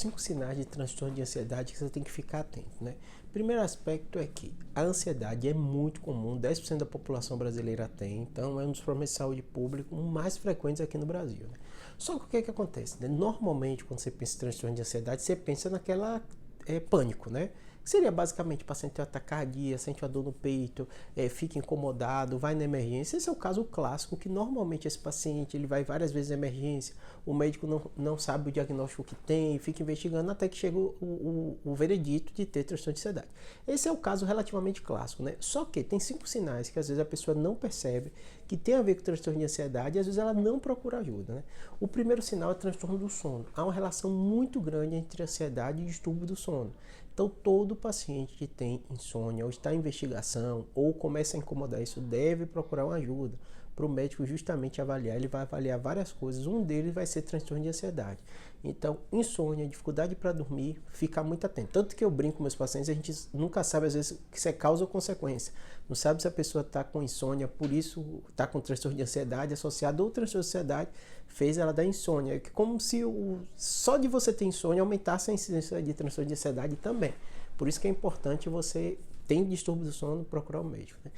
5 sinais de transtorno de ansiedade que você tem que ficar atento, né? Primeiro aspecto é que a ansiedade é muito comum, 10% da população brasileira tem, então é um dos problemas de saúde pública mais frequentes aqui no Brasil, né? Só que o que acontece, né? Normalmente, quando você pensa em transtorno de ansiedade, você pensa naquela pânico, né? Que seria basicamente o paciente ter uma taquicardia, sente uma dor no peito, fica incomodado, vai na emergência. Esse é o caso clássico que normalmente esse paciente ele vai várias vezes na emergência, o médico não sabe o diagnóstico que tem, fica investigando até que chega o veredito de ter transtorno de ansiedade. Esse é o caso relativamente clássico, né? Só que tem 5 sinais que às vezes a pessoa não percebe que tem a ver com transtorno de ansiedade e às vezes ela não procura ajuda, né? O primeiro sinal é transtorno do sono. Há uma relação muito grande entre ansiedade e distúrbio do sono. Então, todo paciente que tem insônia ou está em investigação ou começa a incomodar isso deve procurar uma ajuda para o médico justamente avaliar. Ele vai avaliar várias coisas, um deles vai ser transtorno de ansiedade. Então, insônia, dificuldade para dormir, ficar muito atento. Tanto que eu brinco com meus pacientes, a gente nunca sabe às vezes se é causa ou consequência. Não sabe se a pessoa está com insônia, por isso está com transtorno de ansiedade associado ou transtorno de ansiedade fez ela dar insônia. É como se só de você ter insônia aumentasse a incidência de transtorno de ansiedade também. Por isso que é importante você, tem distúrbio do sono, procurar o médico, né?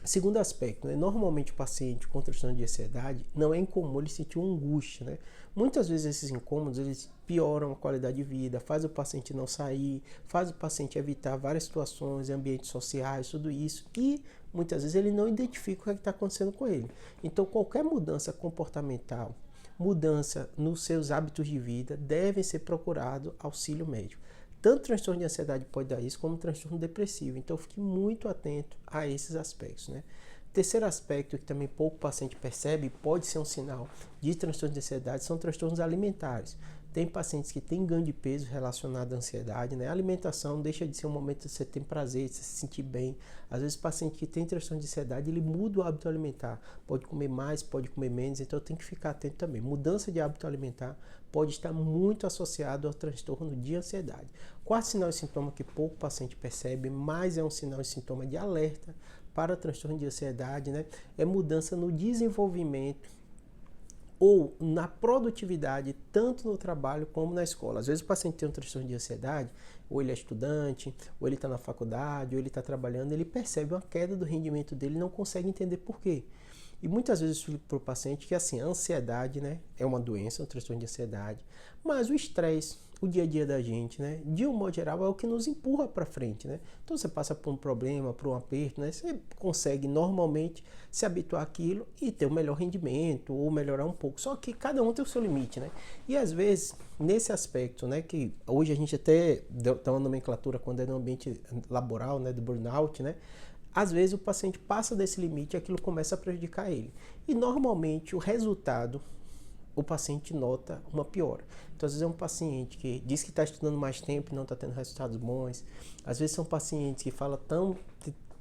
Segundo aspecto, né? Normalmente o paciente com transtorno de ansiedade não é incomum ele sentir uma angústia, né? Muitas vezes esses incômodos eles pioram a qualidade de vida, faz o paciente não sair, faz o paciente evitar várias situações, ambientes sociais, tudo isso, e muitas vezes ele não identifica o que está acontecendo com ele. Então qualquer mudança comportamental, mudança nos seus hábitos de vida, devem ser procurado auxílio médico. Tanto transtorno de ansiedade pode dar isso, como transtorno depressivo. Então, fique muito atento a esses aspectos, né? Terceiro aspecto que também pouco paciente percebe, pode ser um sinal de transtorno de ansiedade, são transtornos alimentares. Tem pacientes que têm ganho de peso relacionado à ansiedade, né? A alimentação deixa de ser um momento que você tem prazer, de se sentir bem. Às vezes o paciente que tem transtorno de ansiedade, ele muda o hábito alimentar. Pode comer mais, pode comer menos, então tem que ficar atento também. Mudança de hábito alimentar pode estar muito associado ao transtorno de ansiedade. Quarto sinal e sintoma que pouco paciente percebe, mas é um sinal e sintoma de alerta para transtorno de ansiedade, né? É mudança no desenvolvimento ou na produtividade, tanto no trabalho como na escola. Às vezes o paciente tem um transtorno de ansiedade, ou ele é estudante, ou ele está na faculdade, ou ele está trabalhando, ele percebe uma queda do rendimento dele e não consegue entender por quê. E muitas vezes eu explico para o paciente que assim, a ansiedade, né, é uma doença, um transtorno de ansiedade, mas o estresse, o dia a dia da gente, né, de um modo geral, é o que nos empurra para frente, né? Então você passa por um problema, por um aperto, né, você consegue normalmente se habituar àquilo e ter um melhor rendimento ou melhorar um pouco. Só que cada um tem o seu limite, né? E às vezes, nesse aspecto, né, que hoje a gente até dá uma nomenclatura quando é no ambiente laboral, né, do burnout, né? Às vezes o paciente passa desse limite e aquilo começa a prejudicar ele. E normalmente o resultado, o paciente nota uma piora. Então às vezes é um paciente que diz que está estudando mais tempo e não está tendo resultados bons. Às vezes são pacientes que falam tão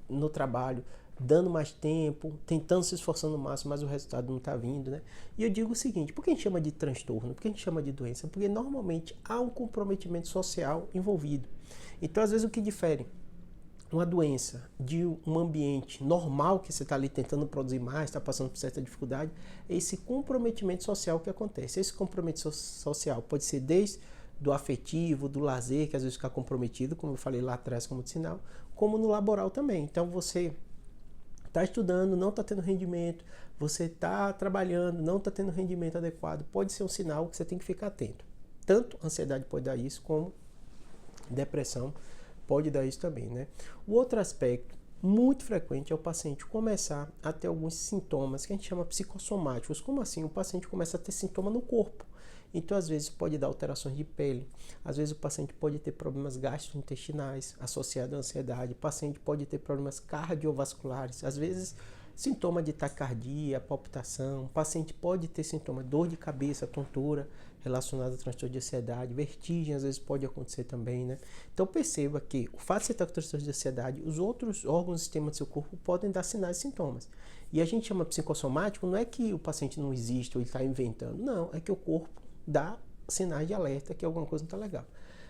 no trabalho, dando mais tempo, tentando se esforçando o máximo, mas o resultado não está vindo, né? E eu digo o seguinte, por que a gente chama de transtorno? Por que a gente chama de doença? Porque normalmente há um comprometimento social envolvido. Então às vezes o que difere uma doença de um ambiente normal que você está ali tentando produzir mais, está passando por certa dificuldade, é esse comprometimento social que acontece. Esse comprometimento social pode ser desde do afetivo, do lazer, que às vezes fica comprometido, como eu falei lá atrás como sinal, como no laboral também. Então você está estudando, não está tendo rendimento, você está trabalhando, não está tendo rendimento adequado, pode ser um sinal que você tem que ficar atento. Tanto ansiedade pode dar isso, como depressão pode dar isso também, né? O outro aspecto muito frequente é o paciente começar a ter alguns sintomas que a gente chama psicossomáticos. Como assim? O paciente começa a ter sintoma no corpo. Então, às vezes, pode dar alterações de pele. Às vezes, o paciente pode ter problemas gastrointestinais associados à ansiedade. O paciente pode ter problemas cardiovasculares. Às vezes, sintoma de taquicardia, palpitação. O paciente pode ter sintoma de dor de cabeça, tontura relacionada a transtorno de ansiedade, vertigem às vezes pode acontecer também, né? Então perceba que o fato de você estar com transtorno de ansiedade, os outros órgãos e sistemas do seu corpo podem dar sinais e sintomas. E a gente chama psicossomático, não é que o paciente não existe ou ele está inventando, não, é que o corpo dá sinais de alerta que alguma coisa não está legal.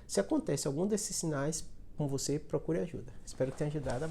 Se acontece algum desses sinais com você, procure ajuda. Espero que tenha ajudado.